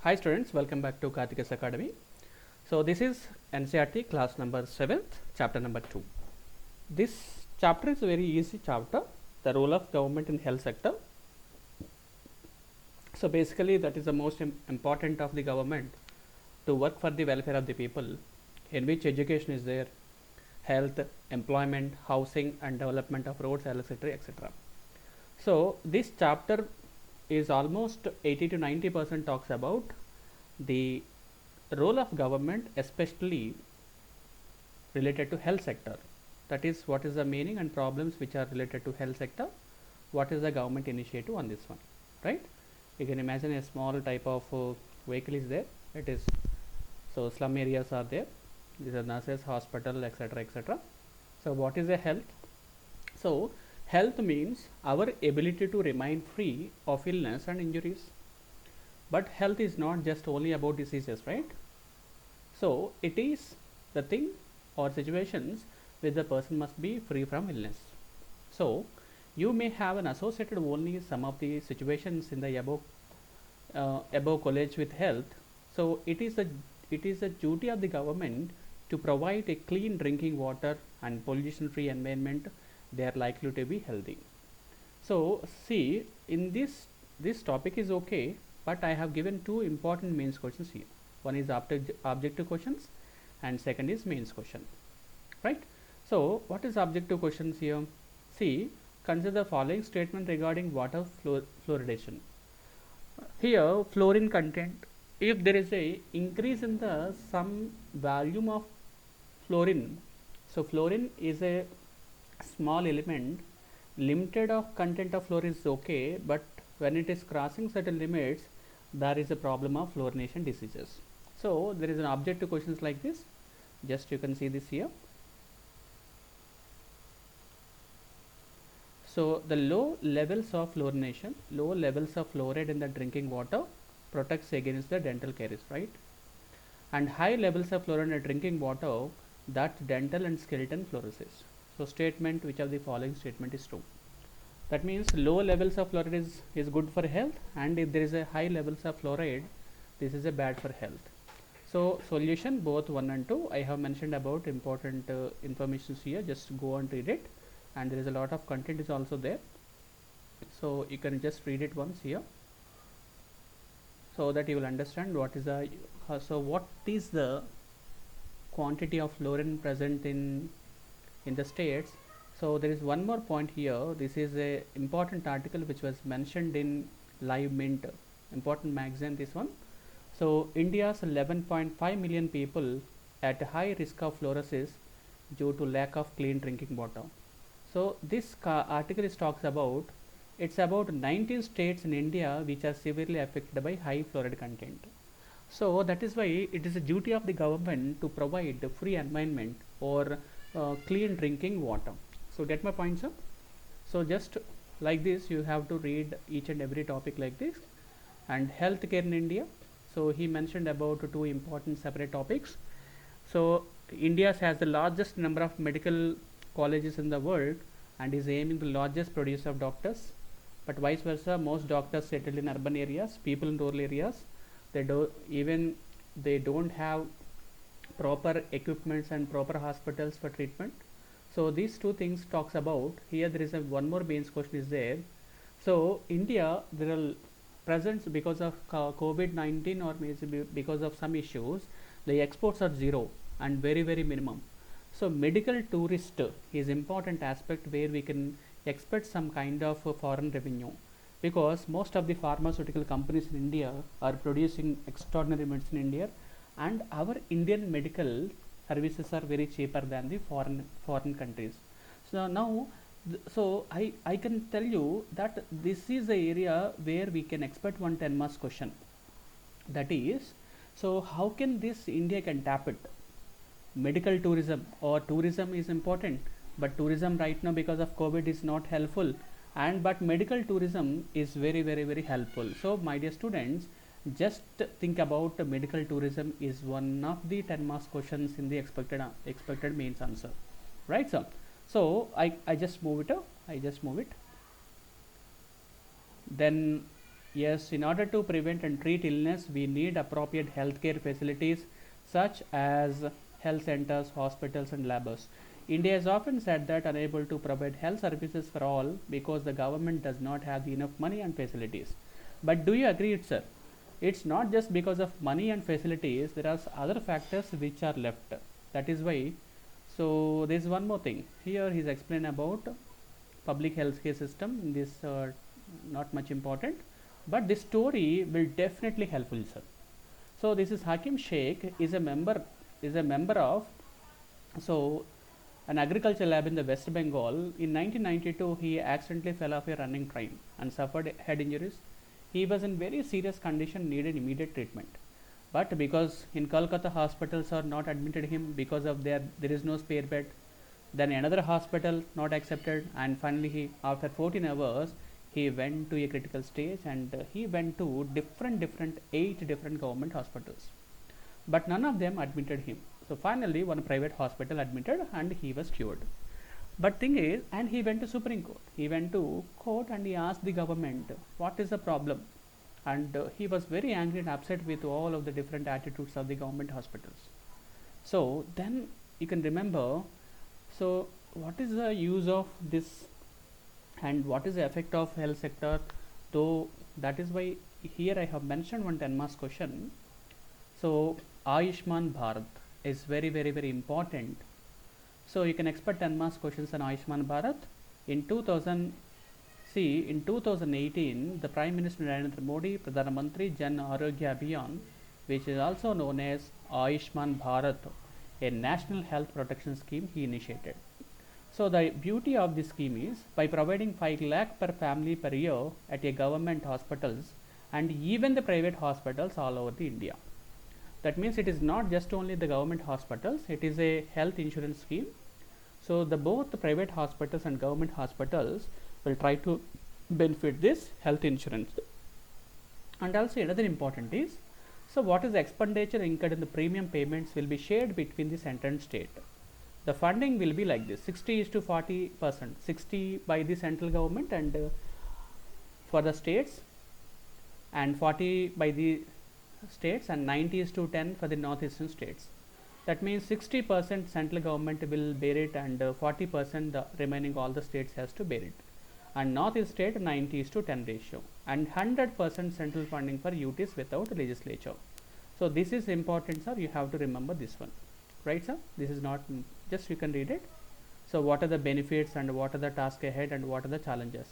Hi students, welcome back to Karthikeyan Academy. So this is NCERT class number 7th, chapter number 2. This chapter is a very easy chapter, the role of government in health sector. So basically that is the most important of the government to work for the welfare of the people, in which education is there, health, employment, housing and development of roads, etc. etc. So this chapter is almost 80 to 90% talks about the role of government, especially related to health sector. That is, what is the meaning and problems which are related to health sector, what is the government initiative on this one, right? You can imagine a small type of vehicle is there. It is, so slum areas are there, these are nurses, hospital, etc. etc. So what is a health? So health means our ability to remain free of illness and injuries. But health is not just only about diseases, right? So it is the thing or situations where the person must be free from illness. So you may have an associated only some of the situations in the above college with health. So it is the duty of the government to provide a clean drinking water and pollution free environment. They are likely to be healthy. So see, in this topic is okay, but I have given two important mains questions here. One is objective questions and second is mains question, right? So what is objective questions here? See, consider the following statement regarding water fluoridation. Here fluorine content, if there is a increase in the some volume of fluorine, so fluorine is a small element, limited of content of fluorine is okay, but when it is crossing certain limits, there is a problem of fluorination diseases. So there is an objective questions like this. Just you can see this here. So the low levels of fluorination, low levels of fluoride in the drinking water protects against the dental caries, right? And high levels of fluoride in the drinking water, that dental and skeleton fluorosis. So statement, which of the following statement is true? That means low levels of fluoride is good for health, and if there is a high levels of fluoride, this is a bad for health. So solution both 1 and 2 I have mentioned about important informations here. Just go and read it, and there is a lot of content is also there, so you can just read it once here, so that you will understand what is the so what is the quantity of fluorine present in the states. So there is one more point here. This is a important article which was mentioned in Live Mint, important magazine, this one. So India's 11.5 million people at high risk of fluorosis due to lack of clean drinking water. So this article is talks about, it's about 19 states in India which are severely affected by high fluoride content. So that is why it is a duty of the government to provide the free environment or clean drinking water. So get my point, sir? So just like this you have to read each and every topic like this. And healthcare in India, so he mentioned about two important separate topics. So India has the largest number of medical colleges in the world and is aiming the largest producer of doctors, but vice versa, most doctors settled in urban areas, people in rural areas, they don't have proper equipments and proper hospitals for treatment. So these two things talks about here. There is a one more mains question is there. So India, there are presents because of COVID-19 or maybe because of some issues, the exports are zero and very very minimum. So medical tourist is important aspect where we can expect some kind of foreign revenue, because most of the pharmaceutical companies in India are producing extraordinary medicine in India, and our Indian medical services are very cheaper than the foreign countries. So now so I can tell you that this is the area where we can expect one 10 marks question, that is, so how can this India can tap it? Medical tourism or tourism is important, but tourism right now because of COVID is not helpful, and but medical tourism is very very very helpful. So my dear students, just think about medical tourism is one of the 10 marks questions in the expected mains answer, right sir? So I just move it, then Yes, in order to prevent and treat illness, we need appropriate healthcare facilities such as health centers, hospitals, and labs. India is often said that unable to provide health services for all because the government does not have enough money and facilities. But do you agree, sir? It's not just because of money and facilities, there are other factors which are left. That is why. So, there is one more thing. Here, he's explained about public healthcare system. This not much important, but this story will definitely helpful, sir. So this is Hakim Sheikh is a member of so an agriculture lab in the West Bengal. In 1992, he accidentally fell off a running train and suffered head injuries. He was in very serious condition, needed immediate treatment. But because in Kolkata hospitals are not admitted him because of there is no spare bed, then another hospital not accepted, and finally he after 14 hours he went to a critical stage, and he went to different 8 different government hospitals, but none of them admitted him. So finally one private hospital admitted and he was cured. But thing is, and he went to Supreme Court. He went to court and he asked the government what is the problem, and he was very angry and upset with all of the different attitudes of the government hospitals. So then you can remember. So what is the use of this and what is the effect of health sector? Though that is why here I have mentioned one 10 marks question. So Ayushman Bharat is very important. So you can expect 10 marks questions on Ayushman Bharat. In 2018, the Prime Minister Narendra Modi, Pradhan Mantri Jan Arogya Abhiyan, which is also known as Ayushman Bharat, a national health protection scheme he initiated. So the beauty of this scheme is by providing 5 lakh per family per year at a government hospitals and even the private hospitals all over the India. That means it is not just only the government hospitals, it is a health insurance scheme. So both the private hospitals and government hospitals will try to benefit this health insurance. And also another important is, so what is the expenditure incurred in the premium payments will be shared between the center and state. The funding will be like this: 60 is to 40%, 60 by the central government and for the states, and 40 by the states, and 90 is to 10 for the northeastern states. That means 60% central government will bear it, and 40% the remaining all the states has to bear it. And northeast state 90 is to 10 ratio, and 100% central funding for UTs without legislature. So this is important, sir. You have to remember this one, right, sir? This is not just you can read it. So what are the benefits and what are the tasks ahead and what are the challenges?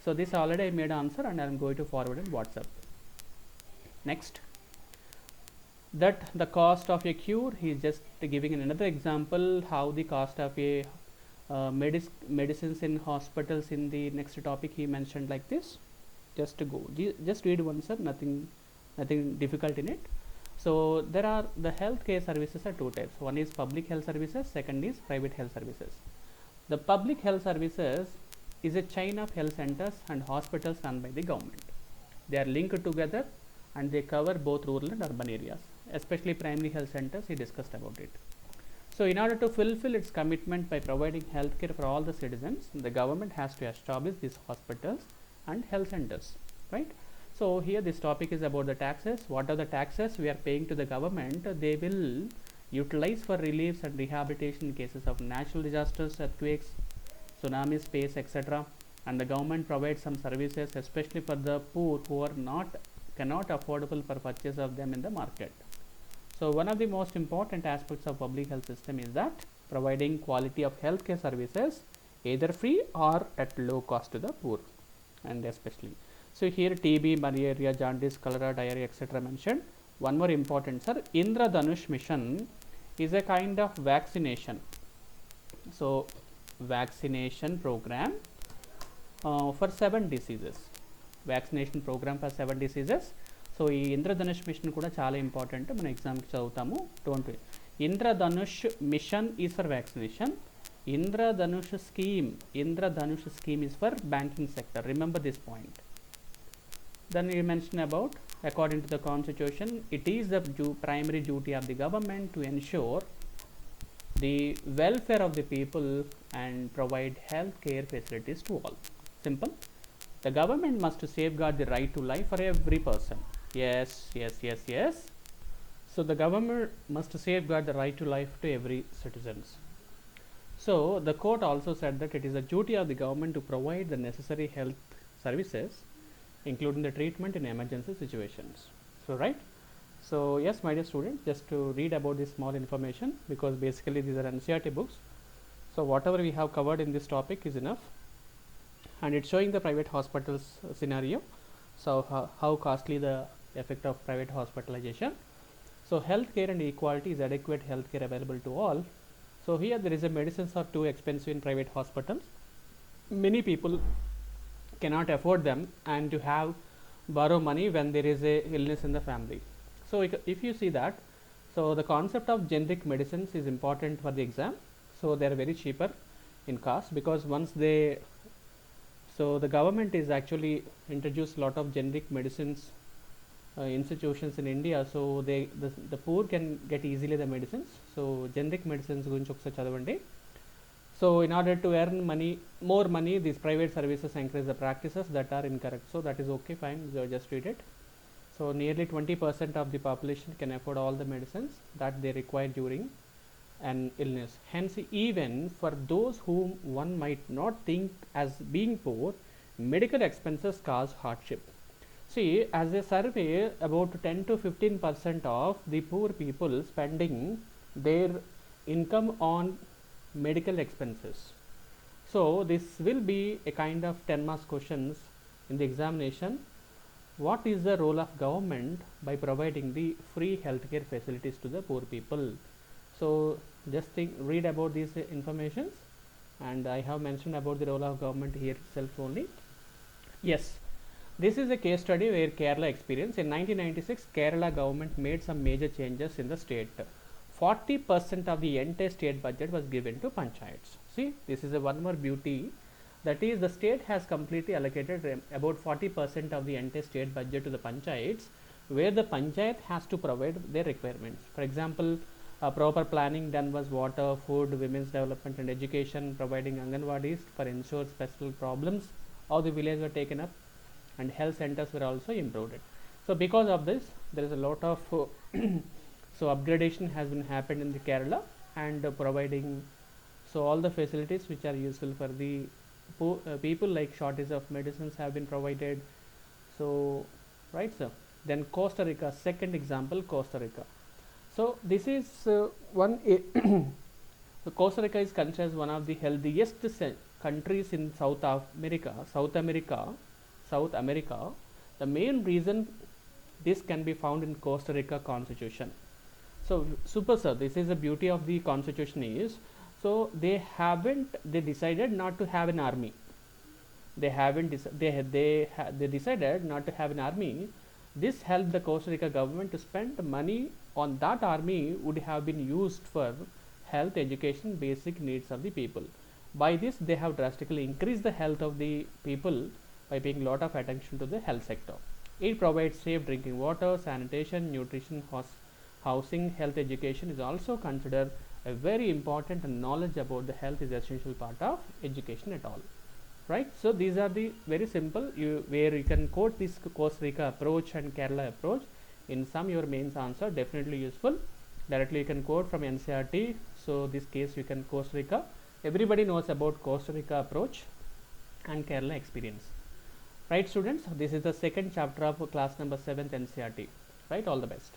So this already I made answer and I am going to forward in WhatsApp. Next, that the cost of a cure, he is just giving another example how the cost of a medicines in hospitals. In the next topic he mentioned like this. Just read one, sir. Nothing difficult in it. So there are the healthcare services are 2 types. One is public health services, second is private health services. The public health services is a chain of health centers and hospitals run by the government. They are linked together and they cover both rural and urban areas, especially primary health centers. He discussed about it. So in order to fulfill its commitment by providing healthcare for all the citizens, the government has to establish these hospitals and health centers, right? So here this topic is about the taxes. What are the taxes we are paying to the government? They will utilize for reliefs and rehabilitation in cases of natural disasters, earthquakes, tsunamis, space, etc. And the government provides some services, especially for the poor who are cannot affordable for purchase of them in the market. So one of the most important aspects of public health system is that providing quality of healthcare services either free or at low cost to the poor, and especially. So here TB, malaria, jaundice, cholera, diarrhea, etc. mentioned. One more important, sir, Indradhanush mission is a kind of vaccination. So vaccination program for 7 diseases. Vaccination program for 7 diseases. So ఈ Indradhanush mission కూడా చాలా important, మన ఎగ్జామ్కి చదువుతాము. Don't Indradhanush mission is for vaccination. Indradhanush scheme is for banking sector. Remember this point. Then we mention about, according to the constitution, it is the primary duty of the government to ensure the welfare of the people and provide health care facilities to all. Simple. The government must safeguard the right to life for every person. Yes, yes, yes, yes. So the government must safeguard the right to life to every citizens. So the court also said that it is a duty of the government to provide the necessary health services, including the treatment in emergency situations. So right. So yes, my dear students, just to read about this small information, because basically these are NCERT books. So whatever we have covered in this topic is enough, and it's showing the private hospitals scenario. So how costly the effect of private hospitalization. So healthcare and equality is adequate healthcare available to all. So here there is a medicines are too expensive in private hospitals. Many people cannot afford them, and to have borrow money when there is a illness in the family. So if you see that, so the concept of generic medicines is important for the exam. So they are very cheaper in cost, because once they, so the government is actually introduced a lot of generic medicines institutions in India, so the poor can get easily the medicines. So generic medicines gurinchi okasari chadavandi. So in order to earn more money, these private services encourage the practices that are incorrect. So that is okay, fine, so just read it. So nearly 20% of the population can afford all the medicines that they require during an illness. Hence, even for those whom one might not think as being poor, medical expenses cause hardship. See, as a survey, about 10 to 15% of the poor people spending their income on medical expenses. So this will be a kind of 10 marks questions in the examination. What is the role of government by providing the free healthcare facilities to the poor people? So just read about these informations, and I have mentioned about the role of government here itself only. Yes, this is a case study where Kerala experienced. In 1996, Kerala government made some major changes in the state. 40% of the entire state budget was given to panchayats. See, this is a one more beauty. That is, the state has completely allocated about 40% of the entire state budget to the panchayats, where the panchayat has to provide their requirements. For example, proper planning done was water, food, women's development and education, providing Anganwadis for ensure special problems of the village were taken up, and health centers were also improved. So because of this, there is a lot of so upgradation has been happened in the Kerala, and providing so all the facilities which are useful for the people, like shortage of medicines have been provided. So right, sir. Then Costa Rica, second example, Costa Rica. So this is one so Costa Rica is considered as one of the healthiest countries in South America. The main reason this can be found in Costa Rica constitution. So super, sir, this is the beauty of the constitution is, so they decided not to have an army. They decided not to have an army. This helped the Costa Rica government to spend money on that army would have been used for health, education, basic needs of the people. By this, they have drastically increased the health of the people by paying a lot of attention to the health sector. It provides safe drinking water, sanitation, nutrition, housing. Health education is also considered a very important, and knowledge about the health is essential part of education at all. Right, so these are the very simple where you can quote this Costa Rica approach and Kerala approach in some your mains answer, definitely useful. Directly you can quote from NCERT. So this case you can Costa Rica. Everybody knows about Costa Rica approach and Kerala experience. Right, students, this is the second chapter of class number 7th NCERT. Right, all the best.